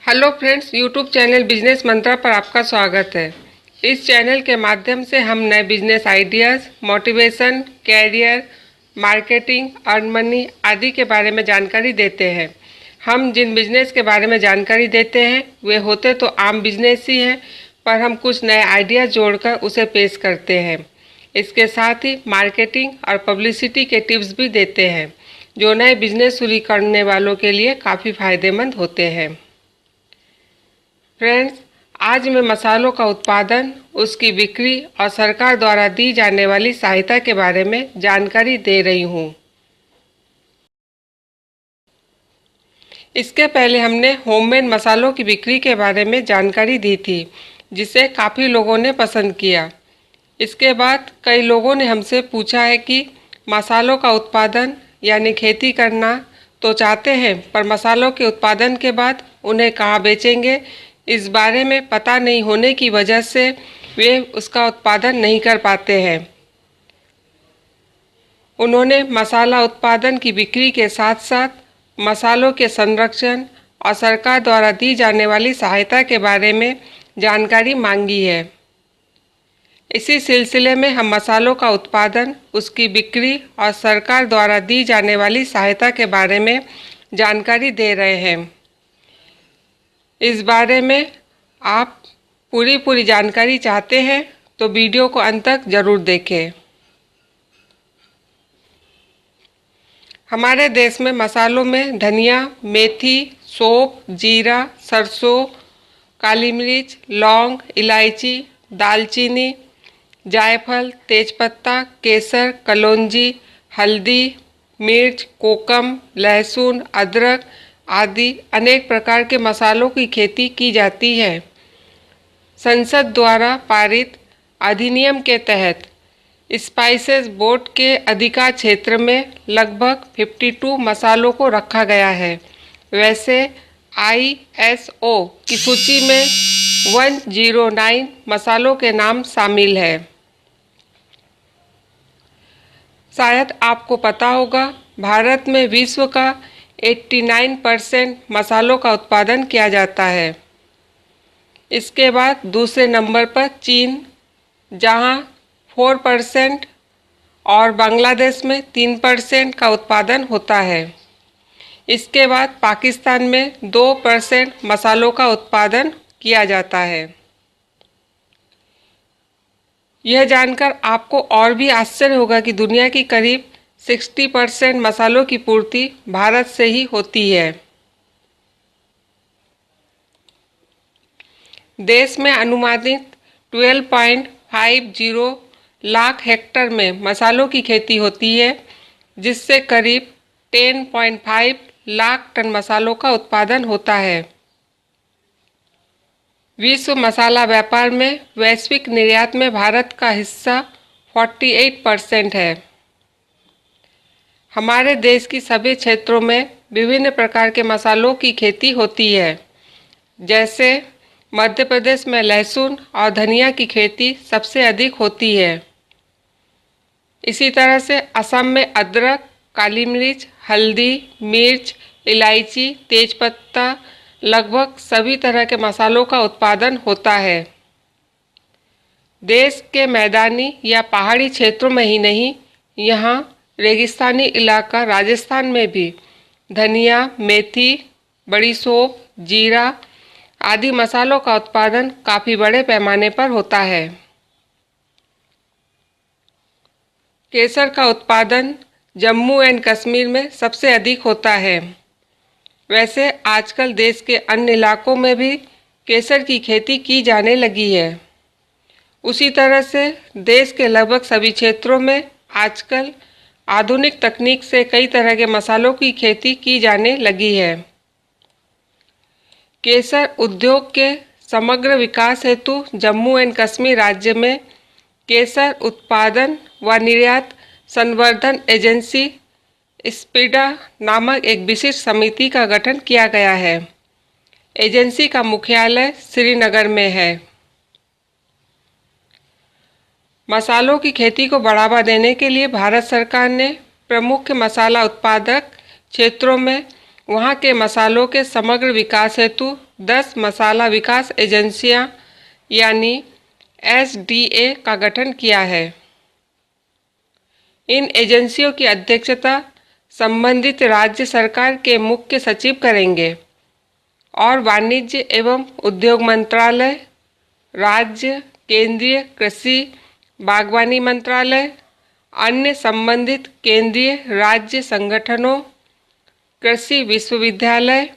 Hello friends, YouTube channel business Mantra पर आपका स्वागत है। इस चैनल के माध्यम से हम नए business ideas, motivation, career, marketing, earn money आदि के बारे में जानकारी देते हैं। हम जिन बिजनेस के बारे में जानकारी देते हैं वे होते तो आम बिजनेस ही हैं, पर हम कुछ नए आइडियाज़ जोड़कर उसे पेश करते हैं। इसके साथ ही मार्केटिंग और पब्लिसिटी के टिप्स भी देते हैं, जो नए बिजनेस शुरू करने वालों के लिए काफ़ी फायदेमंद होते हैं। फ्रेंड्स, आज मैं मसालों का उत्पादन, उसकी बिक्री और सरकार द्वारा दी जाने वाली सहायता के बारे में जानकारी दे रही हूँ। इसके पहले हमने होममेड मसालों की बिक्री के बारे में जानकारी दी थी, जिसे काफ़ी लोगों ने पसंद किया। इसके बाद कई लोगों ने हमसे पूछा है कि मसालों का उत्पादन यानी खेती करना तो चाहते हैं, पर मसालों के उत्पादन के बाद उन्हें कहाँ बेचेंगे, इस बारे में पता नहीं होने की वजह से वे उसका उत्पादन नहीं कर पाते हैं। उन्होंने मसाला उत्पादन की बिक्री के साथ साथ मसालों के संरक्षण और सरकार द्वारा दी जाने वाली सहायता के बारे में जानकारी मांगी है। इसी सिलसिले में हम मसालों का उत्पादन, उसकी बिक्री और सरकार द्वारा दी जाने वाली सहायता के बारे में जानकारी दे रहे हैं। इस बारे में आप पूरी जानकारी चाहते हैं तो वीडियो को अंत तक ज़रूर देखें। हमारे देश में मसालों में धनिया, मेथी, सौंफ, जीरा, सरसों, काली मिर्च, लौंग, इलायची, दालचीनी, जायफल, तेजपत्ता, केसर, कलौंजी, हल्दी, मिर्च, कोकम, लहसुन, अदरक आदि अनेक प्रकार के मसालों की खेती की जाती है। संसद द्वारा पारित अधिनियम के तहत स्पाइसेस बोर्ड के अधिकार क्षेत्र में लगभग 52 मसालों को रखा गया है। वैसे ISO की सूची में 109 मसालों के नाम शामिल है। शायद आपको पता होगा, भारत में विश्व का 89% मसालों का उत्पादन किया जाता है। इसके बाद दूसरे नंबर पर चीन, जहां 4% और बांग्लादेश में 3% का उत्पादन होता है। इसके बाद पाकिस्तान में 2% मसालों का उत्पादन किया जाता है। यह जानकर आपको और भी आश्चर्य होगा कि दुनिया की करीब 60% मसालों की पूर्ति भारत से ही होती है। देश में अनुमानित 12.50 लाख हेक्टेयर में मसालों की खेती होती है, जिससे करीब 10.5 लाख टन मसालों का उत्पादन होता है। विश्व मसाला व्यापार में वैश्विक निर्यात में भारत का हिस्सा 48% है। हमारे देश की सभी क्षेत्रों में विभिन्न प्रकार के मसालों की खेती होती है। जैसे मध्य प्रदेश में लहसुन और धनिया की खेती सबसे अधिक होती है। इसी तरह से असम में अदरक, काली मिर्च, हल्दी, मिर्च, इलायची, तेजपत्ता, लगभग सभी तरह के मसालों का उत्पादन होता है। देश के मैदानी या पहाड़ी क्षेत्रों में ही नहीं, यहाँ रेगिस्तानी इलाका राजस्थान में भी धनिया, मेथी, बड़ी सौंफ, जीरा आदि मसालों का उत्पादन काफ़ी बड़े पैमाने पर होता है। केसर का उत्पादन जम्मू एंड कश्मीर में सबसे अधिक होता है। वैसे आजकल देश के अन्य इलाकों में भी केसर की खेती की जाने लगी है। उसी तरह से देश के लगभग सभी क्षेत्रों में आजकल आधुनिक तकनीक से कई तरह के मसालों की खेती की जाने लगी है। केसर उद्योग के समग्र विकास हेतु जम्मू एंड कश्मीर राज्य में केसर उत्पादन व निर्यात संवर्धन एजेंसी स्पीडा नामक एक विशिष्ट समिति का गठन किया गया है। एजेंसी का मुख्यालय श्रीनगर में है। मसालों की खेती को बढ़ावा देने के लिए भारत सरकार ने प्रमुख मसाला उत्पादक क्षेत्रों में वहाँ के मसालों के समग्र विकास हेतु 10 मसाला विकास एजेंसियां यानी एसडीए का गठन किया है। इन एजेंसियों की अध्यक्षता संबंधित राज्य सरकार के मुख्य सचिव करेंगे और वाणिज्य एवं उद्योग मंत्रालय, राज्य, केंद्रीय कृषि बागवानी मंत्रालय, अन्य संबंधित केंद्रीय राज्य संगठनों, कृषि विश्वविद्यालय,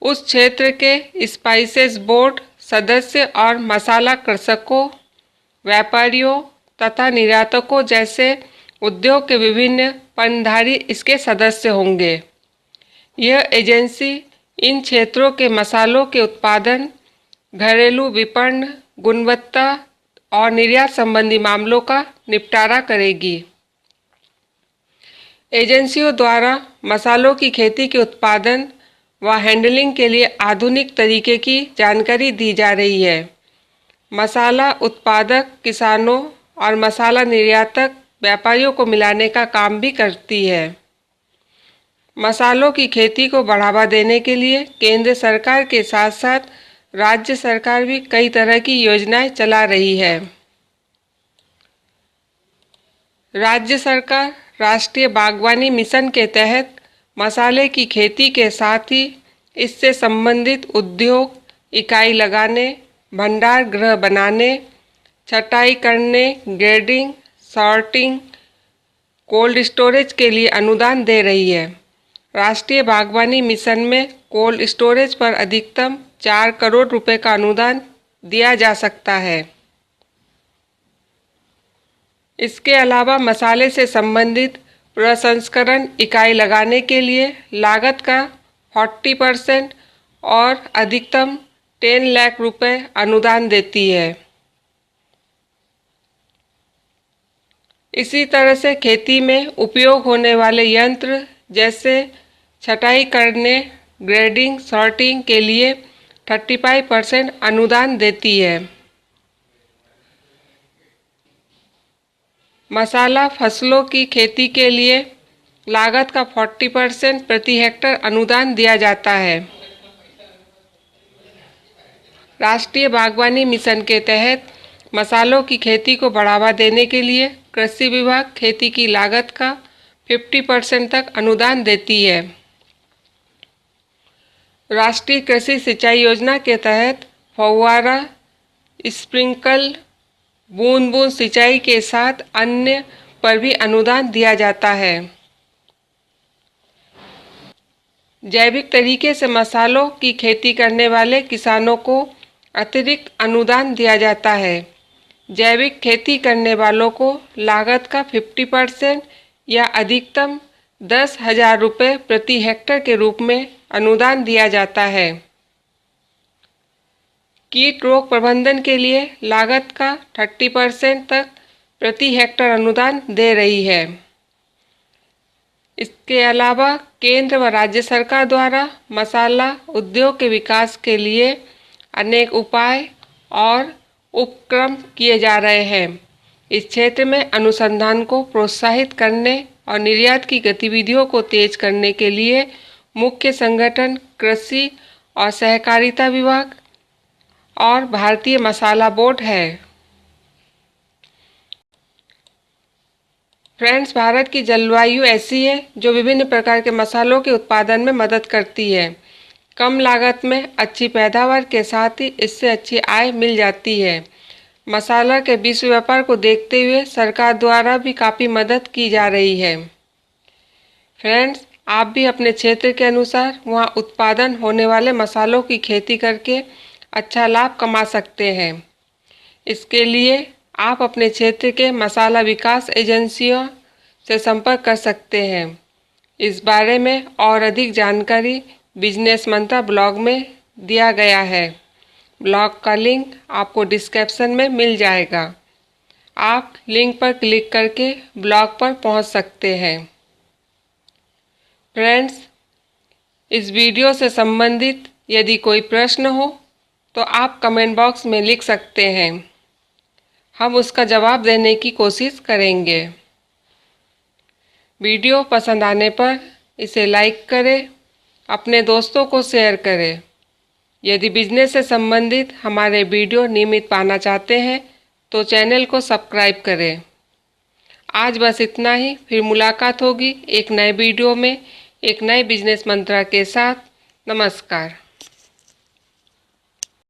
उस क्षेत्र के स्पाइसेस बोर्ड सदस्य और मसाला कृषकों, व्यापारियों तथा निर्यातकों जैसे उद्योग के विभिन्न पन्नधारी इसके सदस्य होंगे। यह एजेंसी इन क्षेत्रों के मसालों के उत्पादन, घरेलू विपणन, गुणवत्ता और निर्यात संबंधी मामलों का निपटारा करेगी। एजेंसियों द्वारा मसालों की खेती के उत्पादन व हैंडलिंग के लिए आधुनिक तरीके की जानकारी दी जा रही है। मसाला उत्पादक किसानों और मसाला निर्यातक व्यापारियों को मिलाने का काम भी करती है। मसालों की खेती को बढ़ावा देने के लिए केंद्र सरकार के साथ साथ राज्य सरकार भी कई तरह की योजनाएं चला रही है। राज्य सरकार राष्ट्रीय बागवानी मिशन के तहत मसाले की खेती के साथ ही इससे संबंधित उद्योग इकाई लगाने, भंडार गृह बनाने, छटाई करने, ग्रेडिंग, सॉर्टिंग, कोल्ड स्टोरेज के लिए अनुदान दे रही है। राष्ट्रीय बागवानी मिशन में कोल्ड स्टोरेज पर अधिकतम 4 करोड़ रुपए का अनुदान दिया जा सकता है। इसके अलावा मसाले से संबंधित प्रसंस्करण इकाई लगाने के लिए लागत का 40% और अधिकतम 10 लाख रुपए अनुदान देती है। इसी तरह से खेती में उपयोग होने वाले यंत्र जैसे छटाई करने, ग्रेडिंग, सॉर्टिंग के लिए 35% अनुदान देती है। मसाला फसलों की खेती के लिए लागत का 40% प्रति हेक्टेयर अनुदान दिया जाता है। राष्ट्रीय बागवानी मिशन के तहत मसालों की खेती को बढ़ावा देने के लिए कृषि विभाग खेती की लागत का 50% तक अनुदान देती है। राष्ट्रीय कृषि सिंचाई योजना के तहत फव्वारा, स्प्रिंकल, बूंद बूंद सिंचाई के साथ अन्य पर भी अनुदान दिया जाता है। जैविक तरीके से मसालों की खेती करने वाले किसानों को अतिरिक्त अनुदान दिया जाता है। जैविक खेती करने वालों को लागत का 50% या अधिकतम 10,000 रुपये प्रति हेक्टेयर के रूप में अनुदान दिया जाता है। कीट रोग प्रबंधन के लिए लागत का 30% तक प्रति हेक्टेयर अनुदान दे रही है। इसके अलावा केंद्र व राज्य सरकार द्वारा मसाला उद्योग के विकास के लिए अनेक उपाय और उपक्रम किए जा रहे हैं। इस क्षेत्र में अनुसंधान को प्रोत्साहित करने और निर्यात की गतिविधियों को तेज करने के लिए मुख्य संगठन कृषि और सहकारिता विभाग और भारतीय मसाला बोर्ड है। फ्रेंड्स, भारत की जलवायु ऐसी है जो विभिन्न प्रकार के मसालों के उत्पादन में मदद करती है। कम लागत में अच्छी पैदावार के साथ ही इससे अच्छी आय मिल जाती है। मसाला के विश्व व्यापार को देखते हुए सरकार द्वारा भी काफ़ी मदद की जा रही है। फ्रेंड्स, आप भी अपने क्षेत्र के अनुसार वहाँ उत्पादन होने वाले मसालों की खेती करके अच्छा लाभ कमा सकते हैं। इसके लिए आप अपने क्षेत्र के मसाला विकास एजेंसियों से संपर्क कर सकते हैं। इस बारे में और अधिक जानकारी बिजनेस मंत्रा ब्लॉग में दिया गया है। ब्लॉग का लिंक आपको डिस्क्रिप्शन में मिल जाएगा। आप लिंक पर क्लिक करके ब्लॉग पर पहुंच सकते हैं। फ्रेंड्स, इस वीडियो से संबंधित यदि कोई प्रश्न हो तो आप कमेंट बॉक्स में लिख सकते हैं। हम उसका जवाब देने की कोशिश करेंगे। वीडियो पसंद आने पर इसे लाइक करें अपने दोस्तों को शेयर करें। यदि बिजनेस से संबंधित हमारे वीडियो नियमित पाना चाहते हैं तो चैनल को सब्सक्राइब करें। आज बस इतना ही, फिर मुलाकात होगी एक नए वीडियो में एक नए बिजनेस मंत्र के साथ। नमस्कार।